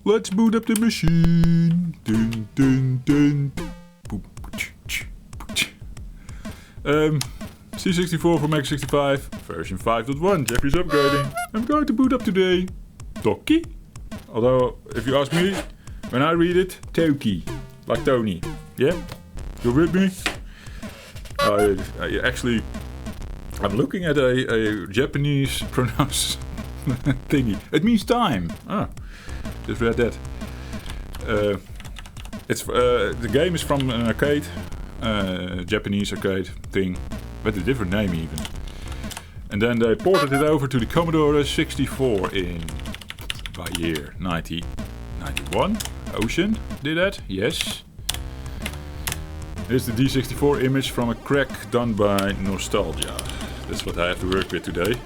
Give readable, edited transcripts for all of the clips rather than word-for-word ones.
Let's boot up the machine. Dun, dun, dun. C64 for Mac 65, version 5.1. Jeffrey's upgrading. I'm going to boot up today. Toki? Although, if you ask me, when I read it, Toki. Like Tony. Yeah? You're with me? Actually, I'm looking at a Japanese pronounced thingy. It means time. Ah, just read that. The game is from an arcade, Japanese arcade thing, with a different name even. And then they ported it over to the Commodore 64 by year 1991. Ocean did that, yes. Here's the D64 image from a crack done by Nostalgia. That's what I have to work with today.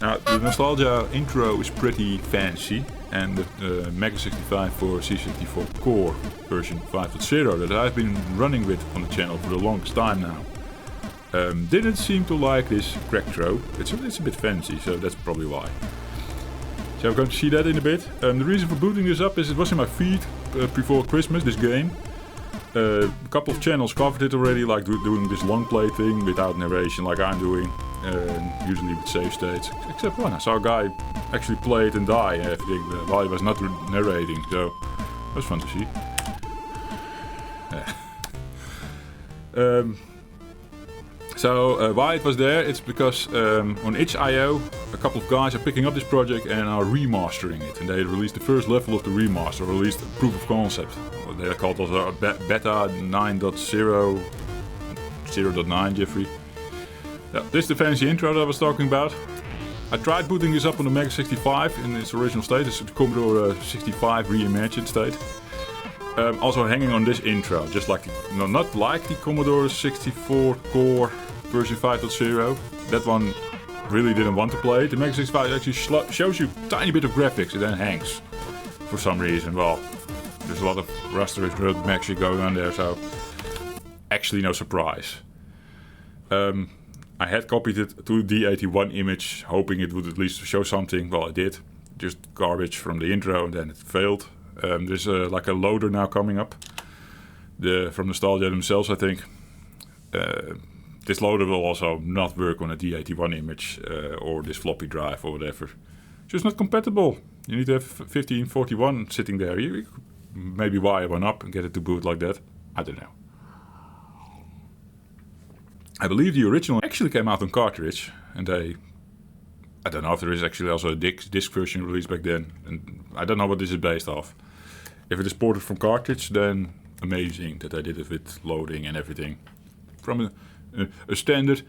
Now, the Nostalgia intro is pretty fancy, and the Mega 65 for C64 Core version 5.0 that I've been running with on the channel for the longest time now didn't seem to like this crack throw. It's a bit fancy, so that's probably why. So I'm going to see that in a bit. The reason for booting this up is it was in my feed before Christmas, this game. A couple of channels covered it already, like doing this long play thing without narration like I'm doing, usually with save states. Except one, I saw a guy actually play it and die and everything while he was not narrating, so that was fun to see. So why it was there, it's because on itch.io a couple of guys are picking up this project and are remastering it. And they released the first level of the remaster, or released a proof of concept. They are called also beta 9.0, 0.9, Jeffrey. Yeah, this is the fancy intro that I was talking about. I tried booting this up on the Mega 65 in its original state. It's the Commodore 65 reimagined state. Also hanging on this intro, just like not like the Commodore 64 Core version 5.0. That one really didn't want to play. The Mega 65 actually shows you a tiny bit of graphics and then hangs for some reason. Well, there's a lot of rasterized Max going on there, so actually no surprise. I had copied it to the D81 image, hoping it would at least show something. Well, it did. Just garbage from the intro, and then it failed. There's like a loader now coming up from Nostalgia themselves, I think. This loader will also not work on a D81 image or this floppy drive or whatever. Just not compatible. You need to have 1541 sitting there. You could maybe wire one up and get it to boot like that. I don't know. I believe the original actually came out on cartridge, and I don't know if there is actually also a disc version released back then, and I don't know what this is based off. If it is ported from cartridge, then amazing that I did it with loading and everything. From a standard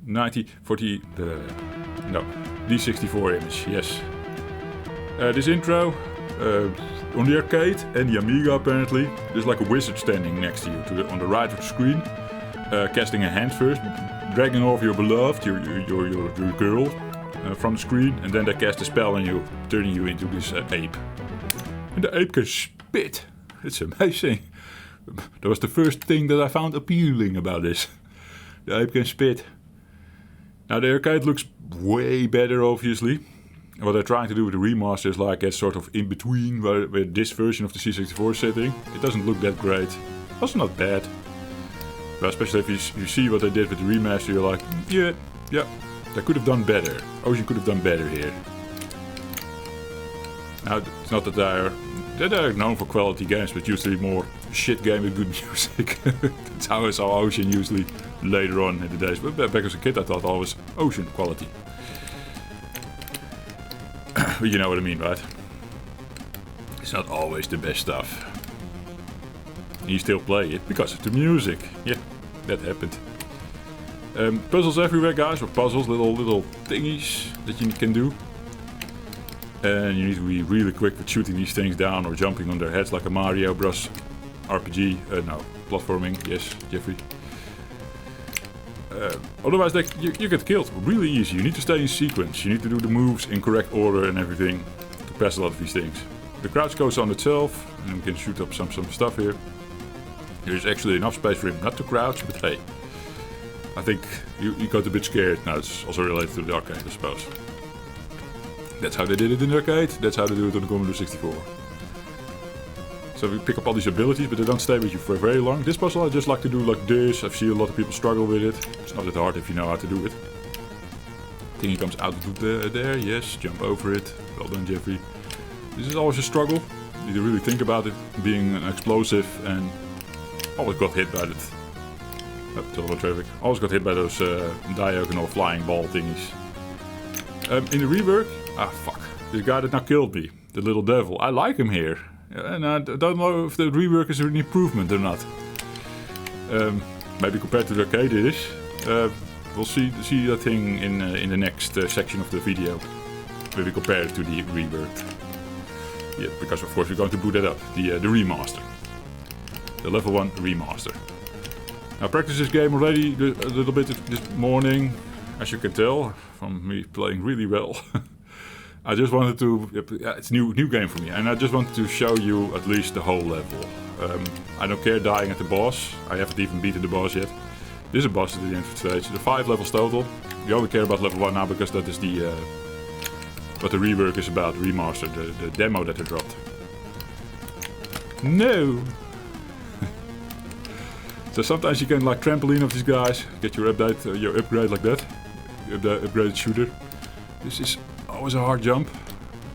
D64 image, yes. This intro, on the arcade and the Amiga apparently, there's like a wizard standing next to you on the right of the screen, casting a hand first, dragging off your beloved, your girl, from the screen, and then they cast a spell on you, turning you into this ape. And the ape can spit. It's amazing. That was the first thing that I found appealing about this. The ape can spit. Now the arcade looks way better, obviously. What they're trying to do with the remaster is like a sort of in between where this version of the C64 is sitting. It doesn't look that great. Also not bad. But especially if you see what they did with the remaster, you're like, yeah. They could have done better. Ocean could have done better here. Now, it's not that they're known for quality games, but usually more shit game with good music. That's how I saw Ocean usually later on in the days. But back as a kid, I thought always Ocean quality. But you know what I mean, right? It's not always the best stuff. And you still play it because of the music. Yeah, that happened. Puzzles everywhere, guys, or puzzles, little thingies that you can do. And you need to be really quick with shooting these things down or jumping on their heads like a Mario Bros. RPG. No, platforming, yes, Jeffrey. Otherwise, you get killed really easy. You need to stay in sequence. You need to do the moves in correct order and everything to pass a lot of these things. The crouch goes on itself, and we can shoot up some stuff here. There's actually enough space for him not to crouch, but hey. I think you got a bit scared. Now it's also related to the arcade, I suppose. That's how they did it in the arcade. That's how they do it on the Commodore 64. So you pick up all these abilities, but they don't stay with you for very long. This puzzle I just like to do like this. I've seen a lot of people struggle with it. It's not that hard if you know how to do it. Thingy comes out of there, yes, jump over it. Well done, Jeffrey. This is always a struggle. You need to really think about it being an explosive, and always got hit by it. Oh, total traffic. Always got hit by those diagonal flying ball thingies. In the rework, fuck. The guy that now killed me, the little devil. I like him here. And I don't know if the rework is an improvement or not. Maybe compared to the arcade it is. We'll see that thing in the next section of the video. Where we compare it to the rework. Yeah, because of course we're going to boot that up. The remaster. The level 1 remaster. I practiced this game already a little bit this morning. As you can tell from me playing really well. I just wanted to, it's a new game for me, and I just wanted to show you at least the whole level. I don't care dying at the boss. I haven't even beaten the boss yet. This is a boss at the end of the stage. There are 5 levels total. We only care about level 1 now because that is the what the rework is about, the remaster, the demo that they dropped. No! So sometimes you can like trampoline of these guys, get your upgrade like that. The upgraded shooter. This is always a hard jump,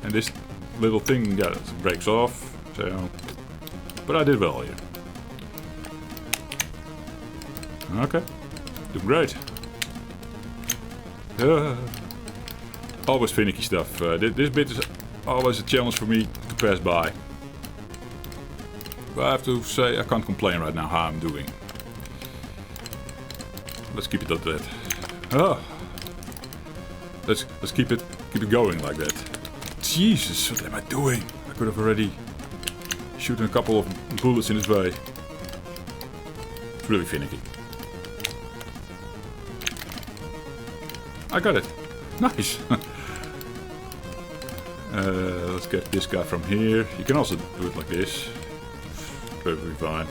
and this little thing breaks off. So, but I did well here. Okay, doing great. Always finicky stuff. This bit is always a challenge for me to pass by. But I have to say I can't complain right now how I'm doing. Let's keep it at that. Oh. Let's keep it going like that. Jesus, what am I doing? I could have already shooting a couple of bullets in his way. It's really finicky. I got it. Nice. Let's get this guy from here. You can also do it like this. Perfectly fine.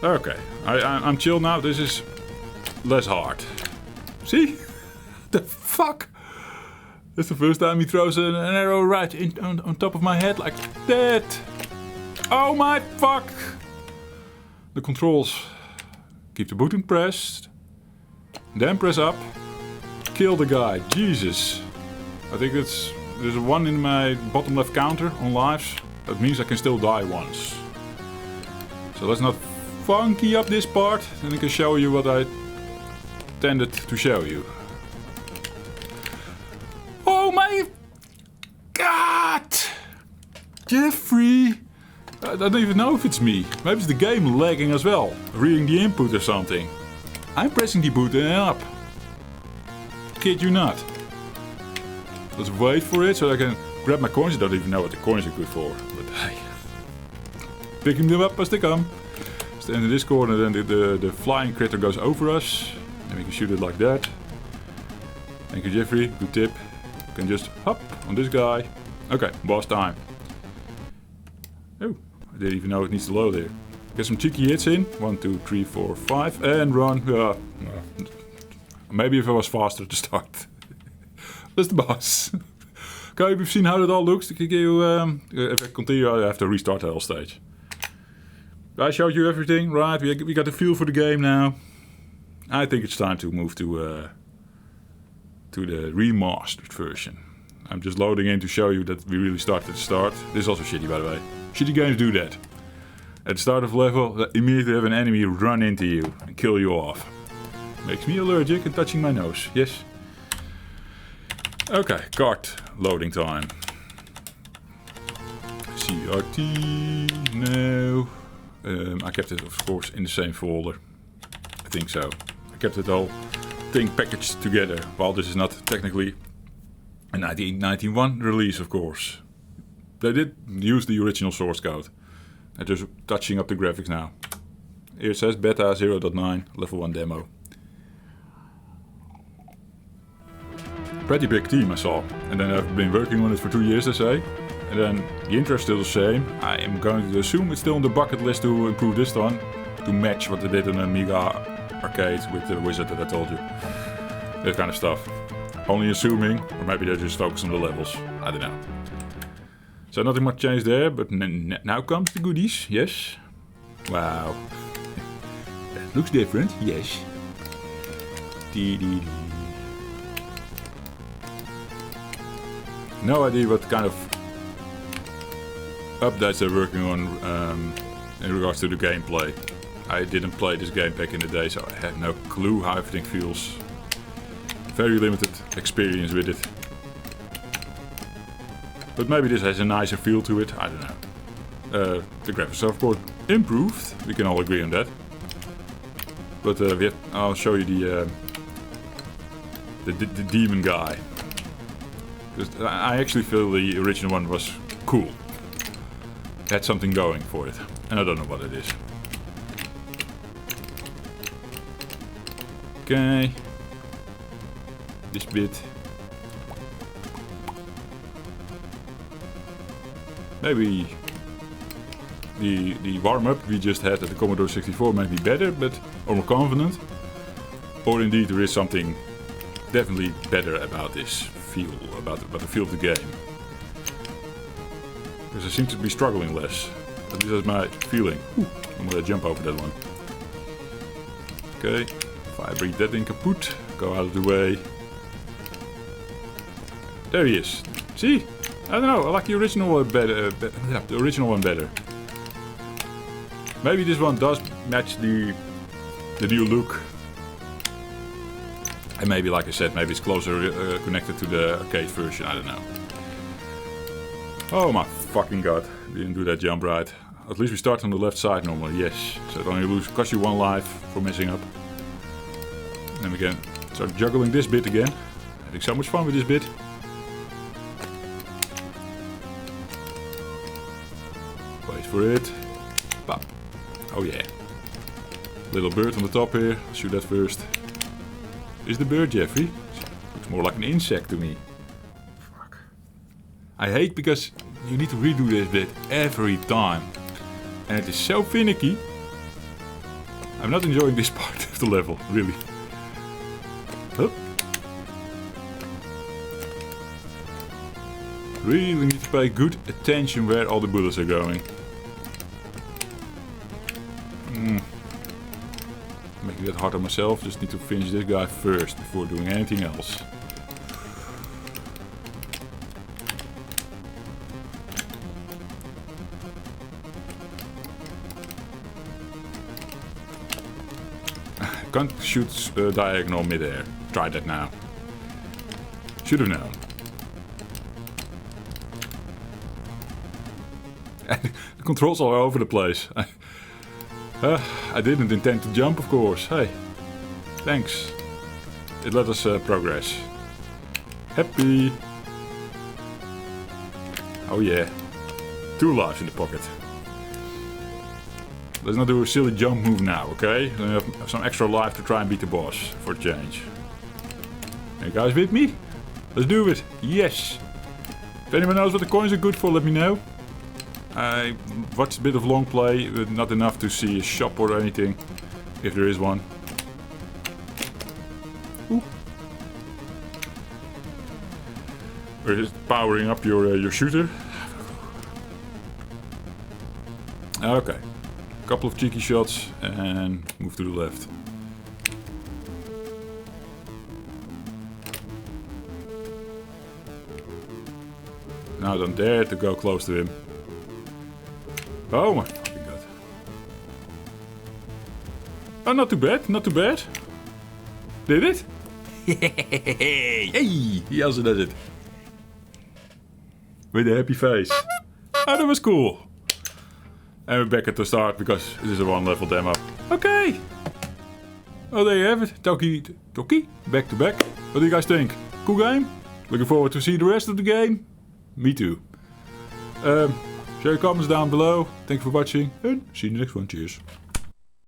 Okay, I'm chill now. This is less hard. See? The fuck? That's the first time he throws an arrow right on top of my head like that. Oh my fuck! The controls. Keep the button pressed. Then press up. Kill the guy. Jesus. I think there's a 1 in my bottom left counter on lives. That means I can still die once. So let's not funky up this part. Then I can show you what I intended to show you. Oh my god! Jeffrey! I don't even know if it's me. Maybe it's the game lagging as well. Reading the input or something. I'm pressing the button up. Kid you not. Let's wait for it so I can grab my coins. I don't even know what the coins are good for. But hey. Picking them up as they come. Stand in this corner, then the flying critter goes over us. And we can shoot it like that. Thank you, Jeffrey. Good tip. You can just hop on this guy. Okay, boss time. Oh, I didn't even know it needs to load there. Get some cheeky hits in. 1, 2, 3, 4, 5. And run. Maybe if I was faster to start. That's the boss. Okay, we've seen how that all looks. If I continue, I have to restart the whole stage. I showed you everything, right? We got the feel for the game now. I think it's time to move to the remastered version. I'm just loading in to show you that we really start at the start. This is also shitty, by the way. Shitty games do that. At the start of level, immediately have an enemy run into you and kill you off. Makes me allergic and touching my nose. Yes. Okay, cart loading time. CRT. No. I kept it, of course, in the same folder. I think so. I kept it all thing packaged together. While this is not technically a 1991 release, of course. They did use the original source code. They're just touching up the graphics now. Here it says beta 0.9 level 1 demo. Pretty big team I saw. And then I've been working on it for 2 years, I say. And then the intro is still the same. I am going to assume it's still on the bucket list to improve this one. To match what they did on the Amiga arcade with the wizard that I told you. That kind of stuff. Only assuming, or maybe they just focus on the levels. I don't know. So nothing much changed there, but now comes the goodies, yes. Wow. That looks different, yes. No idea what kind of updates they're working on in regards to the gameplay. I didn't play this game back in the day, so I have no clue how everything feels. Very limited experience with it. But maybe this has a nicer feel to it, I don't know. The graphics are of course improved, we can all agree on that. But I'll show you the demon guy. Because I actually feel the original one was cool. Had something going for it. And I don't know what it is. Okay. This bit. Maybe the warm-up we just had at the Commodore 64 might be better, or more confident. Or indeed there is something definitely better about this feel, about the feel of the game. Because I seem to be struggling less. At least that's my feeling. I'm gonna jump over that one. Okay, if I bring that thing kaput, go out of the way. There he is. See? I don't know, I like the original one better. The original one better. Maybe this one does match the new look. And maybe, like I said, maybe it's closer connected to the arcade version, I don't know. Oh my fucking god, didn't do that jump right. At least we start on the left side normally, yes. So it only costs you 1 life for messing up. And then we can start juggling this bit again. Having so much fun with this bit. Wait for it. Bam. Oh yeah. Little bird on the top here. I'll shoot that first. Is the bird, Jeffrey? Looks more like an insect to me. Fuck. I hate because you need to redo this bit every time. And it is so finicky. I'm not enjoying this part of the level, really. Hup. Really need to pay good attention where all the bullets are going. Making that hard on myself, just need to finish this guy first before doing anything else. Can't shoot diagonal mid-air. Try that now. Should have known. The controls are all over the place. I didn't intend to jump, of course. Hey, thanks. It let us progress. Happy. Oh yeah. 2 lives in the pocket. Let's not do a silly jump move now, okay? Then we have some extra life to try and beat the boss for a change. Are you guys with me? Let's do it. Yes. If anyone knows what the coins are good for, let me know. I watched a bit of long play, but not enough to see a shop or anything, if there is one. Ooh. Or is it powering up your shooter? Okay. Couple of cheeky shots and move to the left. Now don't dare to go close to him. Oh my fucking god. Oh, not too bad, not too bad. Did it? Hey, he also does it. With a happy face. Oh, that was cool. And we're back at the start because it is a 1 level demo. Okay. Oh, there you have it. Toki, back to back. What do you guys think? Cool game? Looking forward to see the rest of the game? Me too. Share your comments down below. Thank you for watching and see you in the next one. Cheers.